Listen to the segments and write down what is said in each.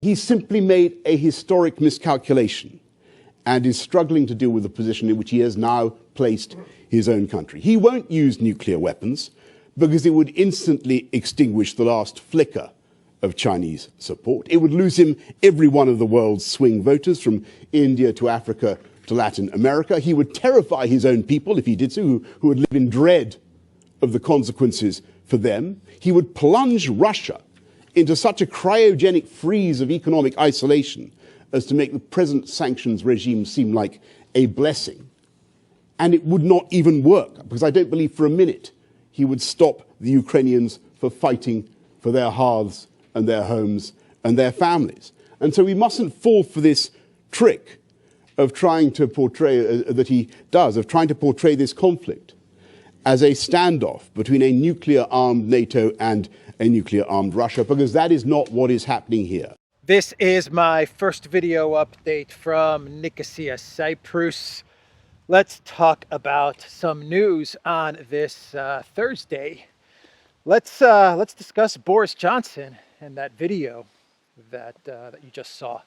He simply made a historic miscalculation and is struggling to deal with the position in which he has now placed his own country. He won't use nuclear weapons because it would instantly extinguish the last flicker of Chinese support. It would lose him every one of the world's swing voters from India to Africa to Latin America. He would terrify his own people if he did so, who would live in dread of the consequences for them. He would plunge Russia into such a cryogenic freeze of economic isolation as to make the present sanctions regime seem like a blessing. And it would not even work, because I don't believe for a minute he would stop the Ukrainians from fighting for their hearths and their homes and their families. And so we mustn't fall for this trick of trying to portray, that he does, of trying to portray this conflict as a standoff between a nuclear-armed NATO and a nuclear-armed Russia, because that is not what is happening here. This is my first video update from Nicosia, Cyprus. Let's talk about some news on this Thursday. Let's discuss Boris Johnson and that video that you just saw.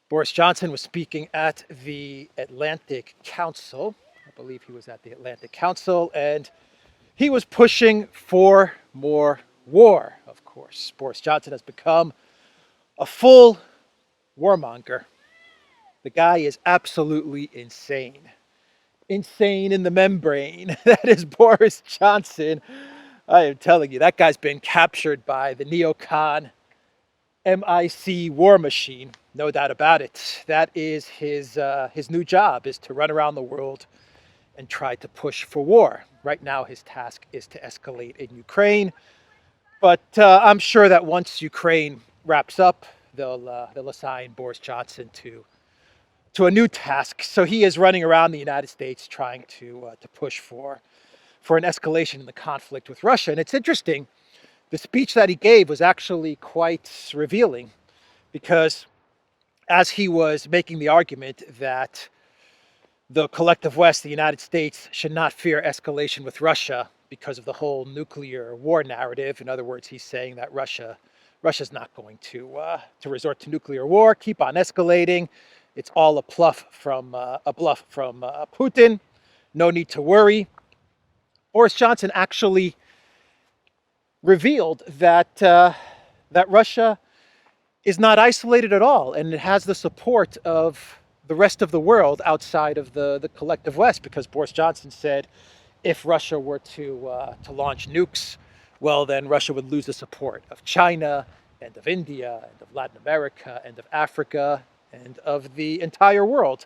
Boris Johnson was speaking at the Atlantic Council. I believe he was at the Atlantic Council, and he was pushing for more war, of course. Boris Johnson has become a full warmonger. The guy is absolutely insane. Insane in the membrane. That is Boris Johnson. I am telling you, that guy's been captured by the neocon MIC war machine. No doubt about it. That is his new job, is to run around the world and try to push for war. Right now, his task is to escalate in Ukraine. But I'm sure that once Ukraine wraps up, they'll assign Boris Johnson to a new task. So he is running around the United States trying to push for an escalation in the conflict with Russia. And it's interesting, the speech that he gave was actually quite revealing, because as he was making the argument that the collective West, the United States, should not fear escalation with Russia because of the whole nuclear war narrative. In other words, he's saying that Russia's not going to resort to nuclear war, keep on escalating. It's all a bluff from Putin. No need to worry. Boris Johnson actually revealed that Russia is not isolated at all, and it has the support of the rest of the world outside of the collective West, because Boris Johnson said if Russia were to launch nukes, well, then Russia would lose the support of China and of India and of Latin America and of Africa and of the entire world.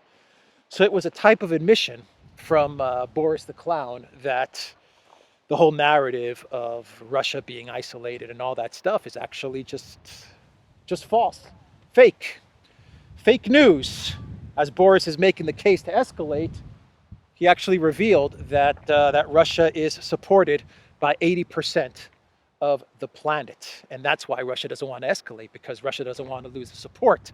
So it was a type of admission from Boris the Clown that the whole narrative of Russia being isolated and all that stuff is actually just false, fake news. As Boris is making the case to escalate, he actually revealed that Russia is supported by 80% of the planet. And that's why Russia doesn't want to escalate, because Russia doesn't want to lose the support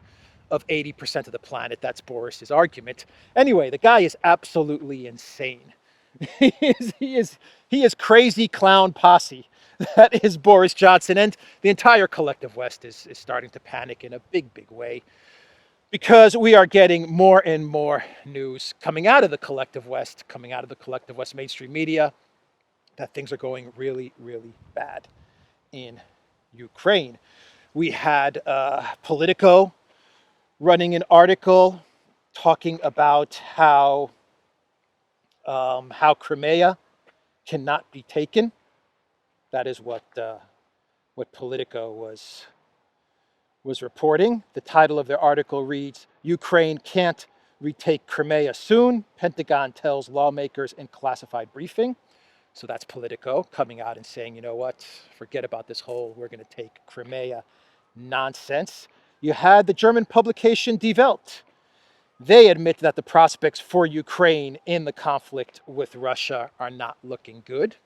of 80% of the planet. That's Boris's argument. Anyway, the guy is absolutely insane. He is crazy clown posse. That is Boris Johnson. And the entire collective West is starting to panic in a big way, because we are getting more and more news coming out of the collective West, mainstream media, that things are going really bad in Ukraine. We had Politico running an article talking about how Crimea cannot be taken. That is what Politico was reporting. The title of their article reads, "Ukraine can't retake Crimea soon. Pentagon tells lawmakers in classified briefing." So that's Politico coming out and saying, you know what, forget about this whole we're going to take Crimea nonsense. You had the German publication Die Welt. They admit that the prospects for Ukraine in the conflict with Russia are not looking good.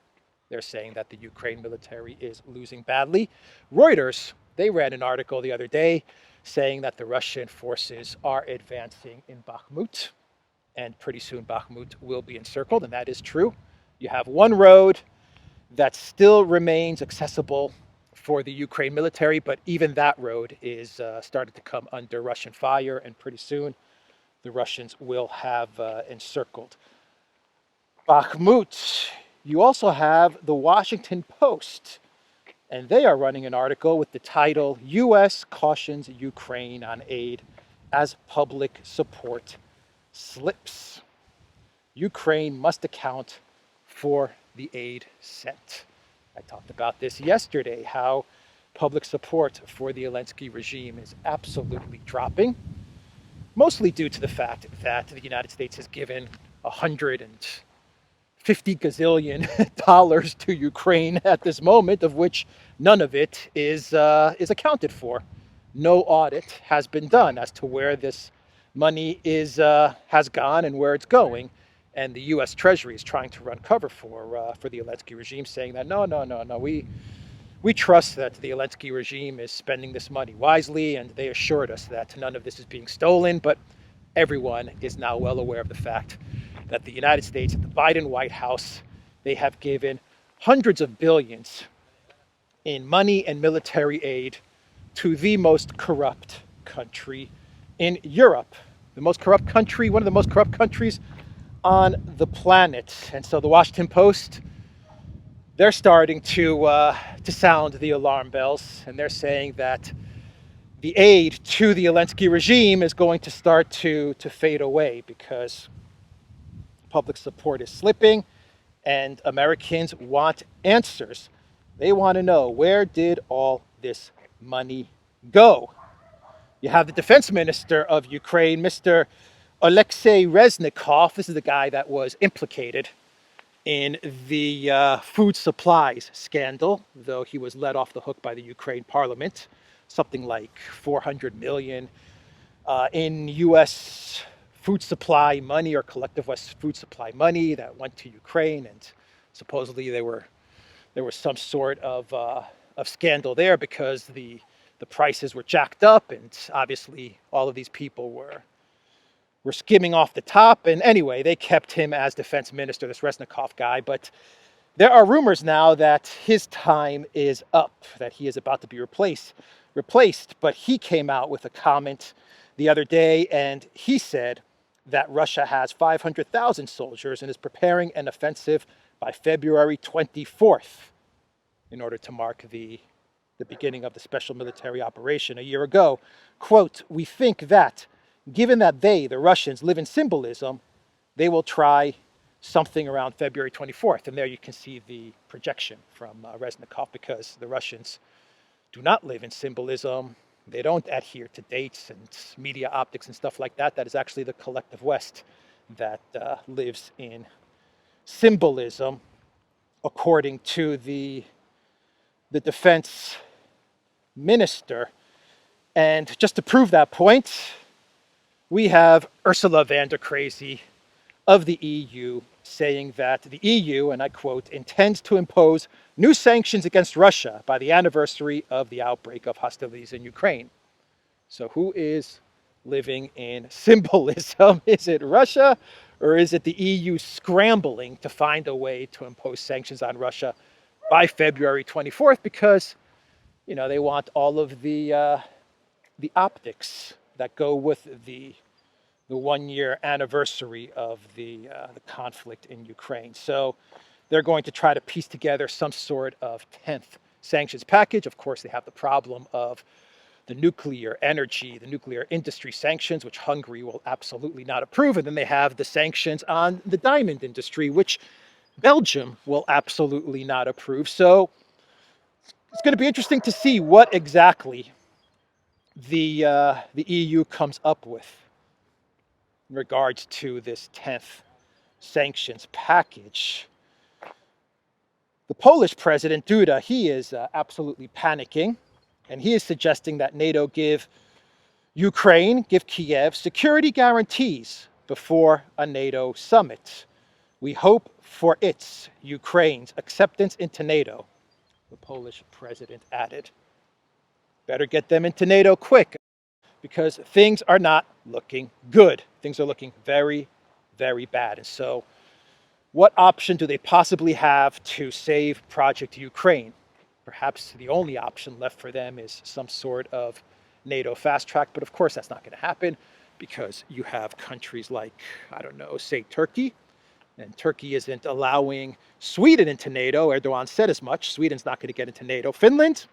They're saying that the Ukraine military is losing badly. Reuters, they ran an article the other day saying that the Russian forces are advancing in Bakhmut, and pretty soon Bakhmut will be encircled, and that is true. You have one road that still remains accessible for the Ukraine military, but even that road is started to come under Russian fire, and pretty soon the Russians will have encircled Bakhmut. You also have the Washington Post, and they are running an article with the title, U.S. Cautions Ukraine on Aid as Public Support Slips. Ukraine must account for the aid sent. I talked about this yesterday, how public support for the Zelensky regime is absolutely dropping, mostly due to the fact that the United States has given $150 gazillion to Ukraine at this moment, of which none of it is accounted for. No audit has been done as to where this money has gone and where it's going. And the U.S. Treasury is trying to run cover for the Zelensky regime, saying that no, we trust that the Zelensky regime is spending this money wisely, and they assured us that none of this is being stolen. But everyone is now well aware of the fact that the United States, the Biden White House, they have given hundreds of billions in money and military aid to the most corrupt country in Europe, the most corrupt country, one of the most corrupt countries on the planet. And so the Washington Post, they're starting to sound the alarm bells, and they're saying that the aid to the Zelensky regime is going to start to fade away because public support is slipping, and Americans want answers. They want to know, where did all this money go? You have the defense minister of Ukraine, Mr. Alexei Reznikov. This is the guy that was implicated in the food supplies scandal, though he was let off the hook by the Ukraine parliament, something like 400 million in U.S. food supply money, or collective West food supply money that went to Ukraine, and supposedly there was some sort of scandal there because the prices were jacked up, and obviously all of these people were skimming off the top. And anyway, they kept him as defense minister, this Reznikov guy. But there are rumors now that his time is up, that he is about to be replaced. But he came out with a comment the other day, and he said that Russia has 500,000 soldiers and is preparing an offensive by February 24th in order to mark the beginning of the special military operation a year ago. Quote, "We think that, given that they, the Russians, live in symbolism, they will try something around February 24th. And there you can see the projection from Reznikov, because the Russians do not live in symbolism. They don't adhere to dates and media optics and stuff like that. That is actually the collective West that lives in symbolism, according to the defense minister. And just to prove that point, we have Ursula von der Crazy of the EU saying that the EU, and I quote, intends to impose new sanctions against Russia by the anniversary of the outbreak of hostilities in Ukraine. So who is living in symbolism? Is it Russia, or is it the EU scrambling to find a way to impose sanctions on Russia by February 24th? Because, you know, they want all of the optics that go with the 1 year anniversary of the conflict in Ukraine. So they're going to try to piece together some sort of 10th sanctions package. Of course, they have the problem of the nuclear energy, the nuclear industry sanctions, which Hungary will absolutely not approve. And then they have the sanctions on the diamond industry, which Belgium will absolutely not approve. So it's going to be interesting to see what exactly the EU comes up with in regards to this 10th sanctions package. The Polish president, Duda, he is absolutely panicking, and he is suggesting that NATO give Ukraine, give Kiev security guarantees before a NATO summit. We hope for its, Ukraine's, acceptance into NATO, the Polish president added. Better get them into NATO quick, because things are not looking good. Things are looking very, very bad. And so what option do they possibly have to save Project Ukraine? perhaps the only option left for them is some sort of NATO fast track. But of course, that's not going to happen because you have countries like, I don't know, say Turkey. And Turkey isn't allowing Sweden into NATO. Erdogan said as much. Sweden's not going to get into NATO. Finland,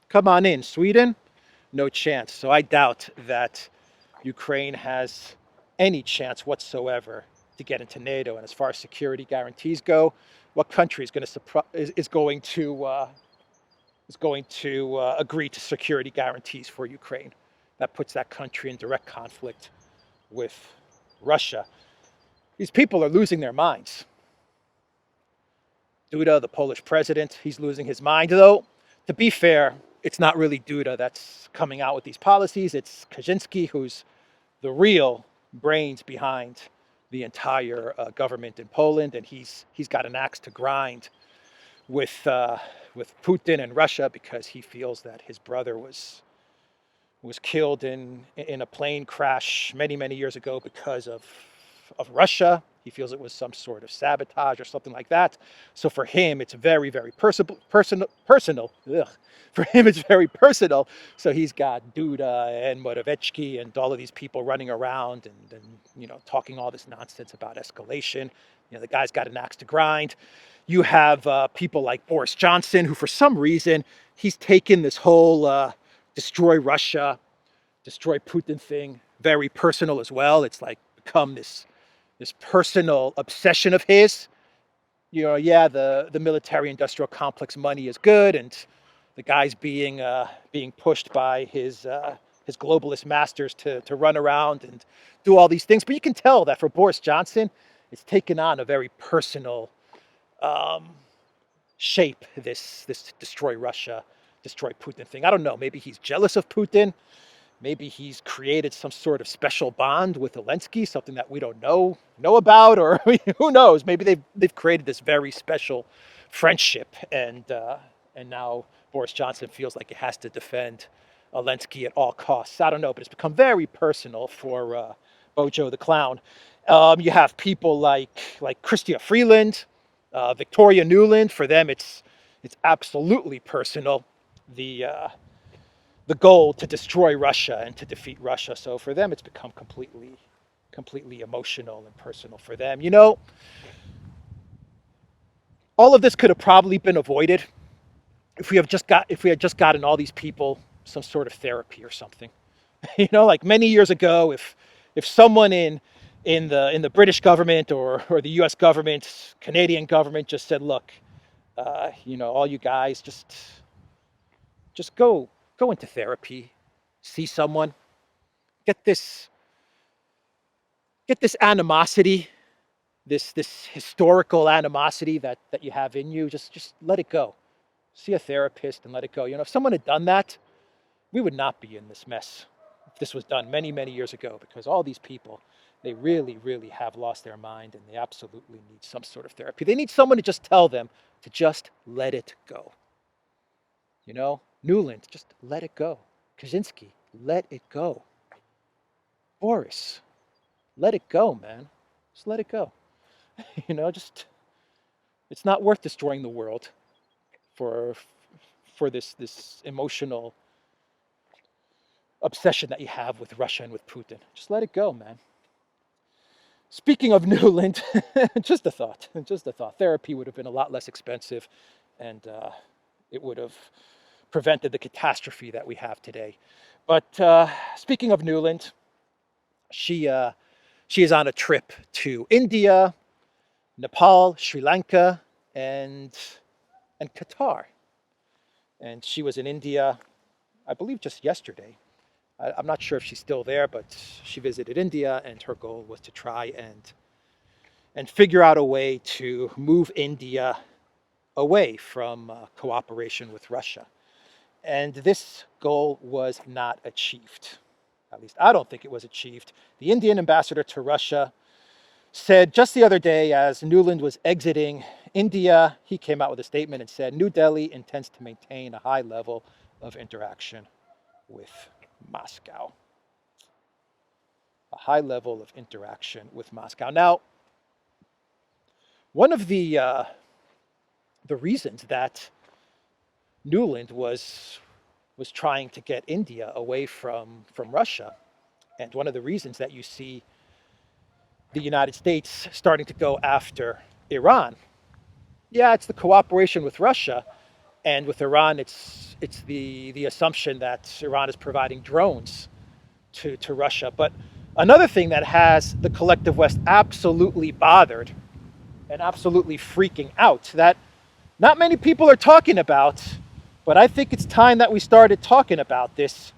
come on in. Sweden, no chance. So I doubt that Ukraine has any chance whatsoever to get into NATO. And as far as security guarantees go, what country is going to agree to security guarantees for Ukraine? That puts that country in direct conflict with Russia. These people are losing their minds. Duda, the Polish president, he's losing his mind. Though, to be fair, it's not really Duda that's coming out with these policies. It's Kaczynski, who's the real brains behind the entire government in Poland, and he's got an axe to grind with Putin and Russia because he feels that his brother was killed in a plane crash many years ago because of Russia. He feels it was some sort of sabotage or something like that. So for him, it's very personal. Ugh. For him, it's very personal. So he's got Duda and Morawiecki and all of these people running around and talking all this nonsense about escalation. The guy's got an axe to grind. You have people like Boris Johnson, who for some reason, he's taken this whole destroy Russia, destroy Putin thing very personal as well. It's like become this personal obsession of his. The military-industrial complex money is good, and the guy's being pushed by his globalist masters to run around and do all these things. But you can tell that for Boris Johnson, it's taken on a very personal shape. This destroy Russia, destroy Putin thing. I don't know. Maybe he's jealous of Putin. Maybe he's created some sort of special bond with Zelensky, something that we don't know about, or who knows? Maybe they've created this very special friendship, and now Boris Johnson feels like he has to defend Zelensky at all costs. I don't know, but it's become very personal for Bojo the Clown. You have people like Chrystia Freeland, Victoria Nuland. For them, it's absolutely personal. The goal to destroy Russia and to defeat Russia. So for them, it's become completely emotional and personal for them. All of this could have probably been avoided if we had just gotten all these people some sort of therapy or something. Like many years ago, if someone in the British government or the U.S. government, Canadian government just said, look, all you guys just go into therapy, see someone, get this animosity, this historical animosity that you have in you, just let it go. See a therapist and let it go. If someone had done that, we would not be in this mess if this was done many years ago, because all these people, they really have lost their mind, and they absolutely need some sort of therapy. They need someone to just tell them to just let it go. Nuland, just let it go. Kaczynski, let it go. Boris, let it go, man. Just let it go. It's not worth destroying the world for this emotional obsession that you have with Russia and with Putin. Just let it go, man. Speaking of Nuland, just a thought. Therapy would have been a lot less expensive, and it would have prevented the catastrophe that we have today. But speaking of Nuland, she is on a trip to India, Nepal, Sri Lanka, and Qatar. And she was in India, I believe, just yesterday. I'm not sure if she's still there, but she visited India, and her goal was to try and figure out a way to move India away from cooperation with Russia. And this goal was not achieved. At least I don't think it was achieved. The Indian ambassador to Russia said just the other day, as Nuland was exiting India, he came out with a statement and said, New Delhi intends to maintain a high level of interaction with Moscow. A high level of interaction with Moscow. Now, one of the reasons that Newland was trying to get India away from Russia. And one of the reasons that you see the United States starting to go after Iran, yeah, it's the cooperation with Russia, and with Iran, it's the assumption that Iran is providing drones to Russia. But another thing that has the collective West absolutely bothered and absolutely freaking out, that not many people are talking about, but I think it's time that we started talking about this,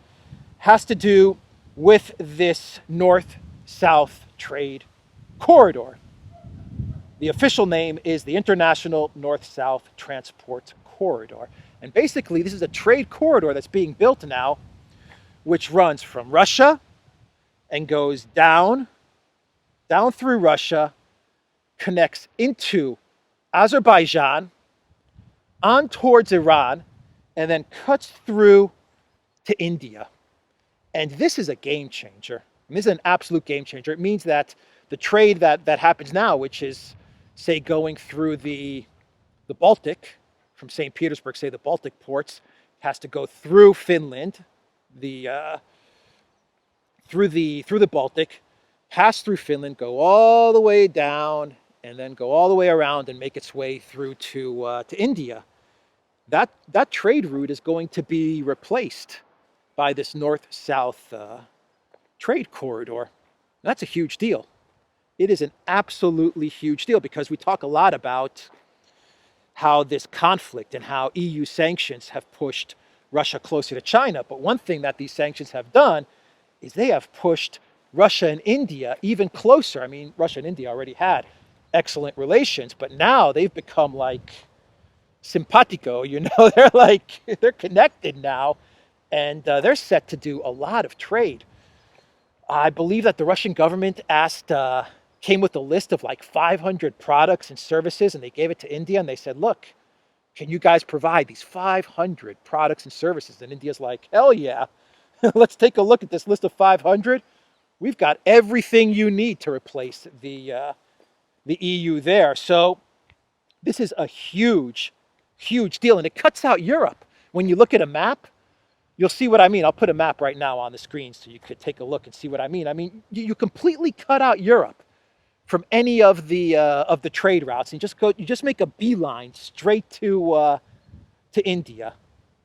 has to do with this north-south trade corridor. The official name is the International North-South Transport Corridor. And basically, this is a trade corridor that's being built now, which runs from Russia and goes down through Russia, connects into Azerbaijan, on towards Iran, and then cuts through to India. And this is a game changer. And this is an absolute game changer. It means that the trade that happens now, which is, say, going through the Baltic, from St. Petersburg, say the Baltic ports, has to go through Finland, through the Baltic, pass through Finland, go all the way down, and then go all the way around and make its way through to India. That trade route is going to be replaced by this north-south trade corridor. And that's a huge deal. It is an absolutely huge deal, because we talk a lot about how this conflict and how EU sanctions have pushed Russia closer to China. But one thing that these sanctions have done is they have pushed Russia and India even closer. I mean, Russia and India already had excellent relations, but now they've become like simpatico, they're connected now, and they're set to do a lot of trade. I believe that the Russian government came with a list of like 500 products and services, and they gave it to India, and they said, look, can you guys provide these 500 products and services? And India's like, hell yeah, let's take a look at this list of 500. We've got everything you need to replace the EU there. So this is a huge deal, and it cuts out Europe. When you look at a map, you'll see what I mean. I'll put a map right now on the screen so you could take a look and see what I mean. I mean, you completely cut out Europe from any of the trade routes, and you just make a beeline straight to India.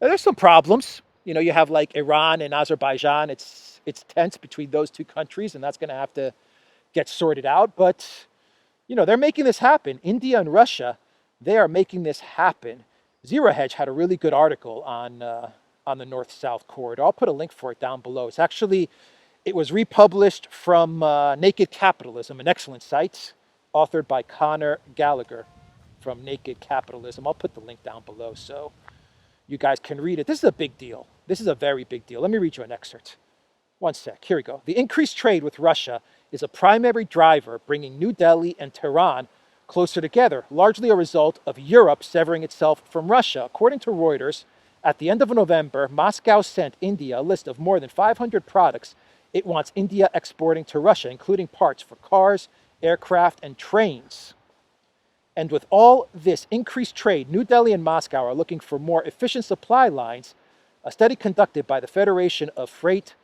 Now, there's some problems. You have like Iran and Azerbaijan. It's tense between those two countries, and that's going to have to get sorted out. But they're making this happen. India and Russia, they are making this happen. Zero Hedge had a really good article on the north-south corridor. I'll put a link for it down below. It was republished from Naked Capitalism, an excellent site, authored by Connor Gallagher from Naked Capitalism. I'll put the link down below so you guys can read it. This is a big deal. This is a very big deal. Let me read you an excerpt. One sec. Here we go. The increased trade with Russia is a primary driver bringing New Delhi and Tehran closer together, largely a result of Europe severing itself from Russia. According to Reuters, at the end of November, Moscow sent India a list of more than 500 products it wants India exporting to Russia, including parts for cars, aircraft, and trains. And with all this increased trade, New Delhi and Moscow are looking for more efficient supply lines. A study conducted by the Federation of Freight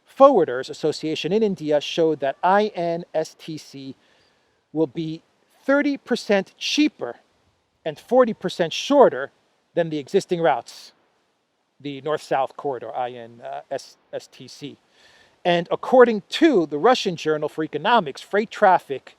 Forwarders Association in India showed that INSTC will be 30% cheaper and 40% shorter than the existing routes, the North-South Corridor, INSTC. And according to the Russian Journal for Economics, freight traffic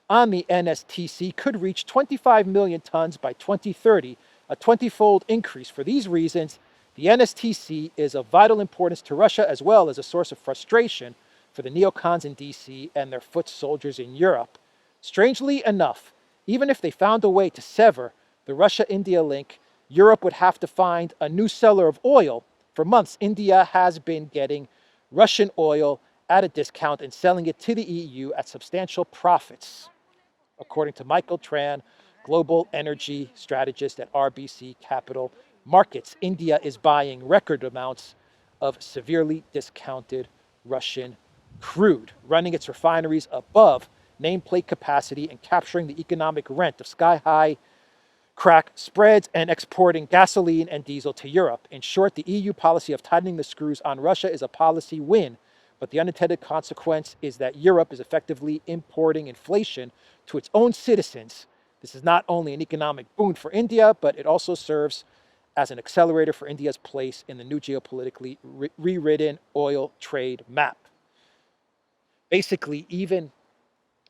on the NSTC could reach 25 million tons by 2030, a 20-fold increase. For these reasons, the NSTC is of vital importance to Russia, as well as a source of frustration for the neocons in DC and their foot soldiers in Europe. Strangely enough, even if they found a way to sever the Russia-India link, Europe would have to find a new seller of oil. For months, India has been getting Russian oil at a discount and selling it to the EU at substantial profits. According to Michael Tran, global energy strategist at RBC Capital Markets, India is buying record amounts of severely discounted Russian crude, running its refineries above nameplate capacity and capturing the economic rent of sky-high crack spreads and exporting gasoline and diesel to Europe. In short, the EU policy of tightening the screws on Russia is a policy win, but the unintended consequence is that Europe is effectively importing inflation to its own citizens. This is not only an economic boon for India, but it also serves as an accelerator for India's place in the new geopolitically rewritten oil trade map. Basically, even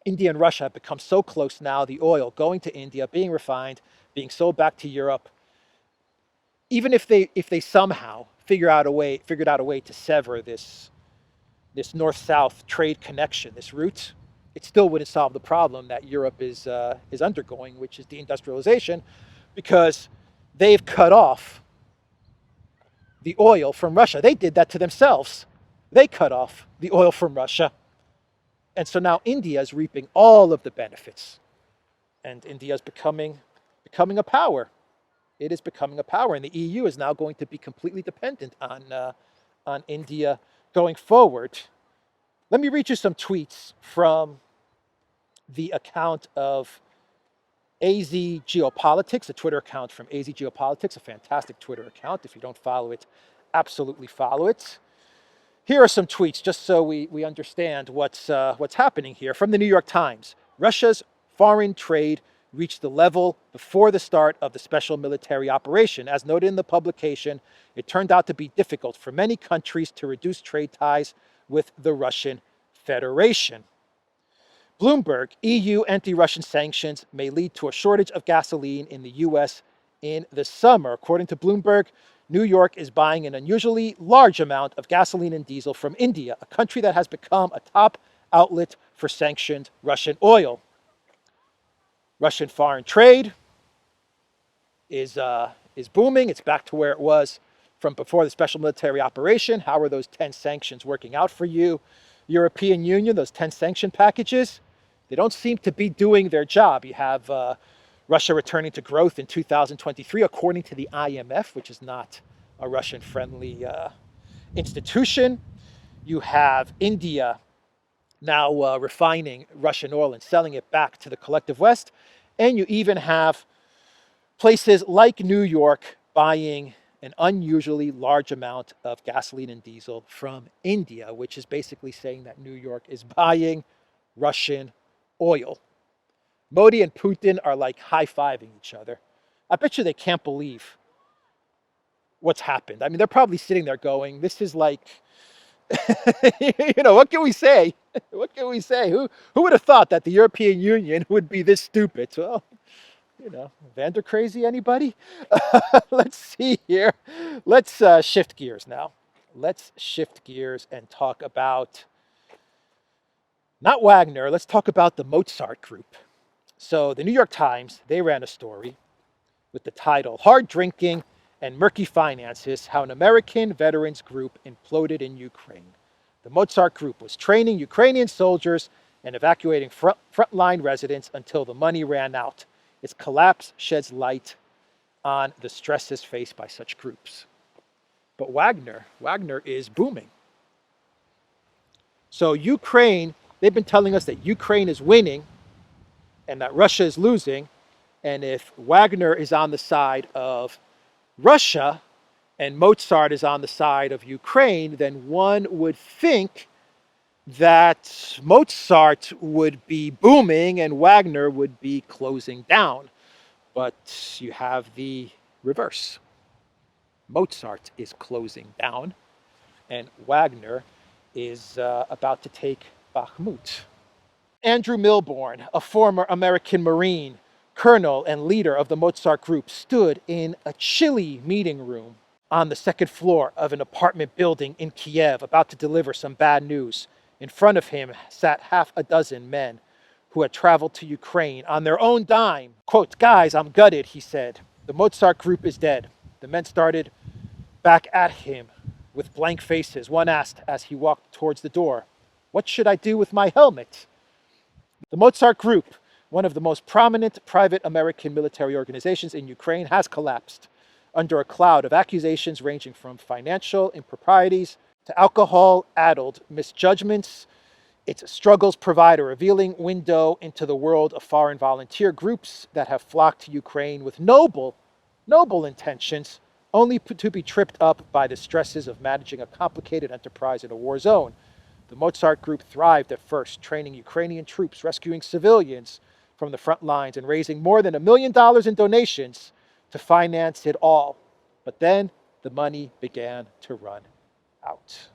India and Russia have become so close now, the oil going to India, being refined, being sold back to Europe. Even if they somehow figured out a way to sever this north-south trade connection, this route, it still wouldn't solve the problem that Europe is undergoing, which is deindustrialization, because they've cut off the oil from Russia. They did that to themselves. They cut off the oil from Russia. And so now India is reaping all of the benefits. And India is becoming a power. It is becoming a power. And the EU is now going to be completely dependent on India going forward. Let me read you some tweets from the account of AZ Geopolitics, a Twitter account from AZ Geopolitics, a fantastic Twitter account. If you don't follow it, absolutely follow it. Here are some tweets, just so we understand what's happening here. From the New York Times, Russia's foreign trade reached the level before the start of the special military operation. As noted in the publication, it turned out to be difficult for many countries to reduce trade ties with the Russian Federation. Bloomberg, EU anti-Russian sanctions may lead to a shortage of gasoline in the U.S. in the summer. According to Bloomberg, New York is buying an unusually large amount of gasoline and diesel from India, a country that has become a top outlet for sanctioned Russian oil. Russian foreign trade is booming. It's back to where it was from before the special military operation. How are those 10 sanctions working out for you? European Union, those 10 sanction packages, they don't seem to be doing their job. You have Russia returning to growth in 2023, according to the IMF, which is not a Russian-friendly institution. You have India now refining Russian oil and selling it back to the collective West. And you even have places like New York buying an unusually large amount of gasoline and diesel from India, which is basically saying that New York is buying Russian oil. Modi and Putin are like high-fiving each other. I bet you they can't believe what's happened. I mean, they're probably sitting there going, this is like, what can we say? What can we say? Who would have thought that the European Union would be this stupid? Well, Vander crazy, anybody? Let's see here. Let's shift gears now. Let's shift gears and talk about, not Wagner, let's talk about the Mozart Group. So the New York Times, they ran a story with the title, Hard Drinking and Murky Finances, How an American Veterans Group Imploded in Ukraine. The Mozart Group was training Ukrainian soldiers and evacuating frontline residents until the money ran out. Its collapse sheds light on the stresses faced by such groups. But Wagner is booming. So Ukraine, they've been telling us that Ukraine is winning and that Russia is losing. And if Wagner is on the side of Russia and Mozart is on the side of Ukraine, then one would think that Mozart would be booming and Wagner would be closing down. But you have the reverse. Mozart is closing down and Wagner is about to take Bakhmut. Andrew Milbourne, a former American Marine, colonel and leader of the Mozart Group, stood in a chilly meeting room on the second floor of an apartment building in Kiev, about to deliver some bad news. In front of him sat half a dozen men who had traveled to Ukraine on their own dime. Quote, "Guys, I'm gutted," he said. "The Mozart Group is dead." The men started back at him with blank faces. One asked as he walked towards the door, "What should I do with my helmet?" The Mozart Group, one of the most prominent private American military organizations in Ukraine, has collapsed under a cloud of accusations ranging from financial improprieties to alcohol-addled misjudgments Its struggles provide a revealing window into the world of foreign volunteer groups that have flocked to Ukraine with noble intentions, only to be tripped up by the stresses of managing a complicated enterprise in a war zone. The Mozart Group thrived at first, training Ukrainian troops, rescuing civilians from the front lines, and raising more than $1 million in donations to finance it all. But then the money began to run out.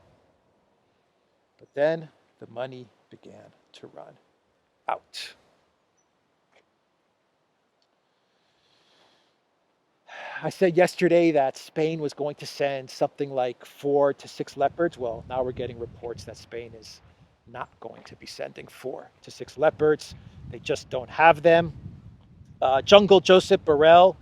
I said yesterday that Spain was going to send something like 4 to 6 Leopards. Well, now we're getting reports that Spain is not going to be sending 4 to 6 Leopards. They just don't have them. Jungle Joseph Borrell,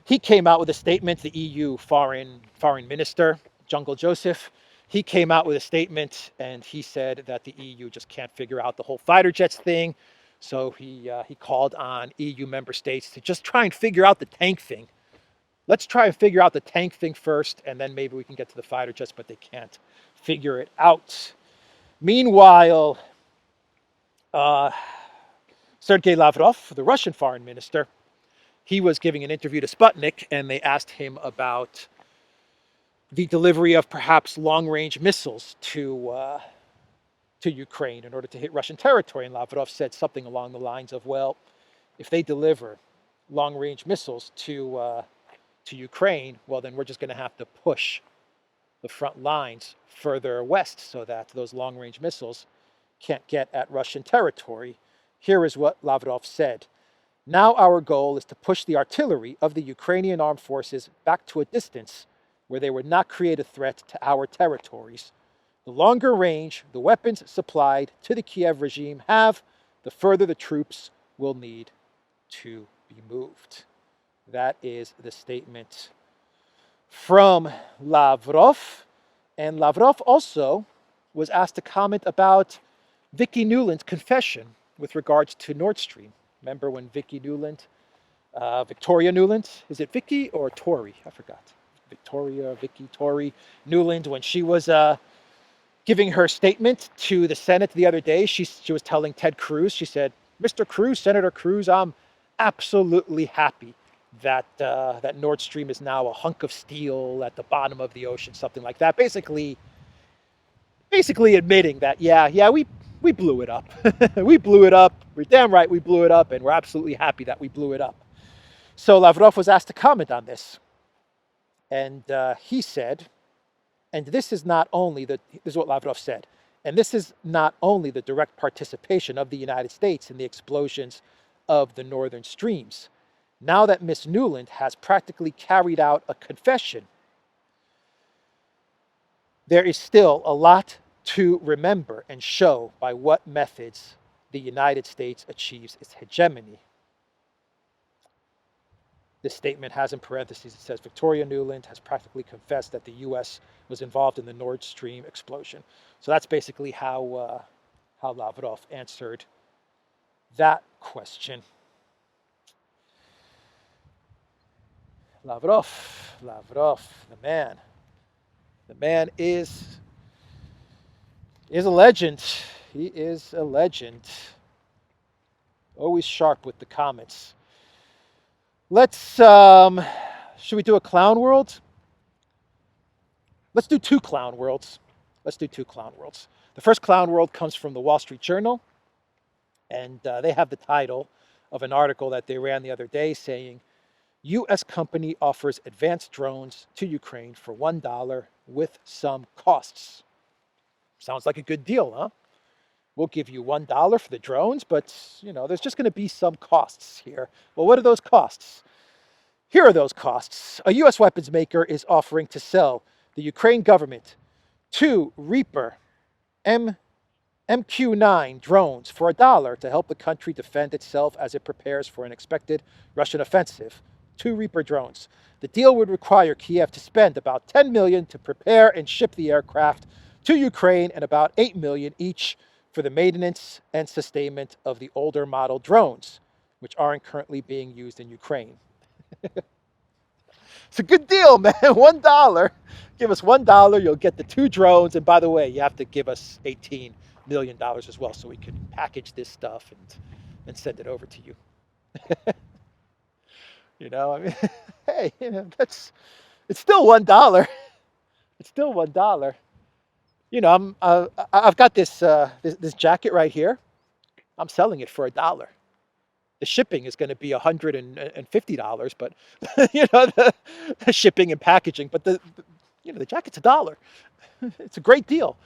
he came out with a statement, the EU foreign minister, Jungle Joseph, he came out with a statement and he said that the EU just can't figure out the whole fighter jets thing. So he called on EU member states to just try and figure out the tank thing. Let's try and figure out the tank thing first, and then maybe we can get to the fighter jets, but they can't figure it out. Meanwhile, Sergei Lavrov, the Russian foreign minister, he was giving an interview to Sputnik, and they asked him about the delivery of perhaps long-range missiles to Ukraine in order to hit Russian territory. And Lavrov said something along the lines of, well, if they deliver long-range missiles to Ukraine, well, then we're just going to have to push the front lines further west so that those long-range missiles can't get at Russian territory. Here is what Lavrov said. Now our goal is to push the artillery of the Ukrainian armed forces back to a distance where they would not create a threat to our territories. The longer range the weapons supplied to the Kiev regime have, the further the troops will need to be moved. That is the statement from Lavrov. And Lavrov also was asked to comment about Vicki Nuland's confession with regards to Nord Stream. Remember when Vicki Nuland, Victoria Nuland, is it Vicki or Tori? I forgot. Vicki, Tori Nuland, when she was giving her statement to the Senate the other day, she was telling Ted Cruz, she said, Mr. Cruz, Senator Cruz, I'm absolutely happy that that Nord Stream is now a hunk of steel at the bottom of the ocean, something like that. Basically admitting that, we blew it up. We blew it up. We're damn right we blew it up, and we're absolutely happy that we blew it up. So Lavrov was asked to comment on this. And he said, and this is not only this is what Lavrov said, and this is not only the direct participation of the United States in the explosions of the northern streams. Now that Miss Nuland has practically carried out a confession, there is still a lot to remember and show by what methods the United States achieves its hegemony. This statement has in parentheses, it says, Victoria Nuland has practically confessed that the U.S. was involved in the Nord Stream explosion. So that's basically how Lavrov answered that question. Lavrov, the man is a legend. He is a legend. Always sharp with the comments. Let's, should we do a clown world? Let's do 2 clown worlds. The first clown world comes from the Wall Street Journal, and they have the title of an article that they ran the other day saying, U.S. company offers advanced drones to Ukraine for $1 with some costs. Sounds like a good deal, huh? We'll give you $1 for the drones, but there's just going to be some costs here. Well, what are those costs? Here are those costs. A U.S. weapons maker is offering to sell the Ukraine government 2 Reaper MQ-9 drones for $1 to help the country defend itself as it prepares for an expected Russian offensive. 2 Reaper drones. The deal would require Kiev to spend about $10 million to prepare and ship the aircraft to Ukraine and about $8 million each for the maintenance and sustainment of the older model drones, which aren't currently being used in Ukraine. It's a good deal, man. $1. Give us $1. You'll get the 2 drones. And by the way, you have to give us $18 million as well so we can package this stuff and send it over to you. You know, I mean, hey, you know, it's still $1. It's still $1. You know, I've got this jacket right here. I'm selling it for $1. The shipping is going to be $150, but you know, the shipping and packaging. But the jacket's $1. It's a great deal.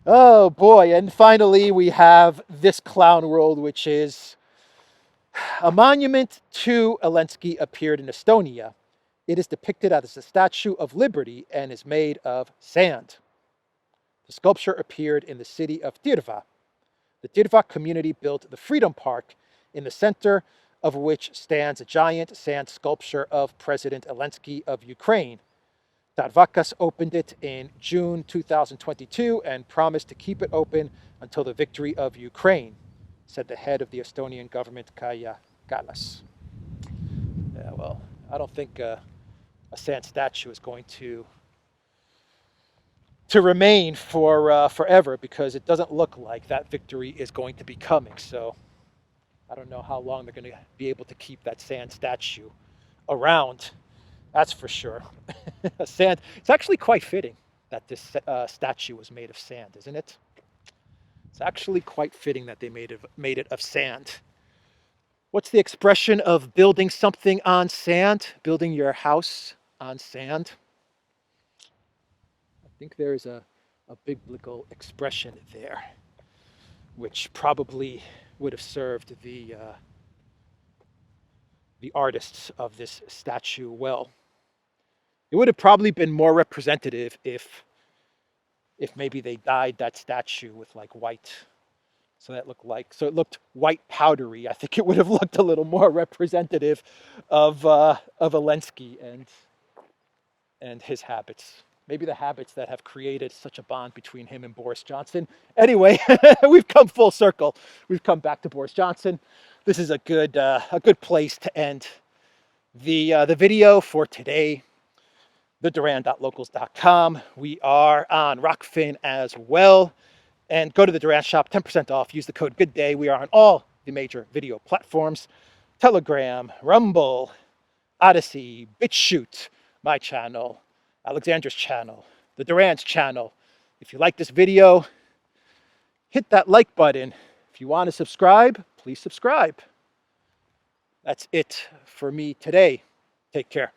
Oh boy! And finally, we have this clown world, which is a monument to Zelensky appeared in Estonia. It is depicted as a Statue of Liberty and is made of sand. The sculpture appeared in the city of Tirva. The Tirva community built the Freedom Park, in the center of which stands a giant sand sculpture of President Zelensky of Ukraine. Tarvakas opened it in June 2022 and promised to keep it open until the victory of Ukraine, said the head of the Estonian government, Kaja Kallas. Yeah, well, I don't think a sand statue is going to remain for forever, because it doesn't look like that victory is going to be coming. So I don't know how long they're going to be able to keep that sand statue around. That's for sure. Sand. It's actually quite fitting that this statue was made of sand, isn't it? It's actually quite fitting that they made it of sand. What's the expression of building something on sand? Building your house on sand? I think there is a biblical expression there, which probably would have served the artists of this statue well. It would have probably been more representative if maybe they dyed that statue with like white, so it looked white powdery. I think it would have looked a little more representative of Zelensky and his habits. Maybe the habits that have created such a bond between him and Boris Johnson. Anyway, we've come full circle. We've come back to Boris Johnson. This is a good place to end the video for today. TheDuran.locals.com. We are on Rockfin as well. And go to the Duran shop, 10% off. Use the code GOODDAY. We are on all the major video platforms: Telegram, Rumble, ODYSEE, BitChute, my channel, Alexandra's channel, the Duran's channel. If you like this video, hit that like button. If you want to subscribe, please subscribe. That's it for me today. Take care.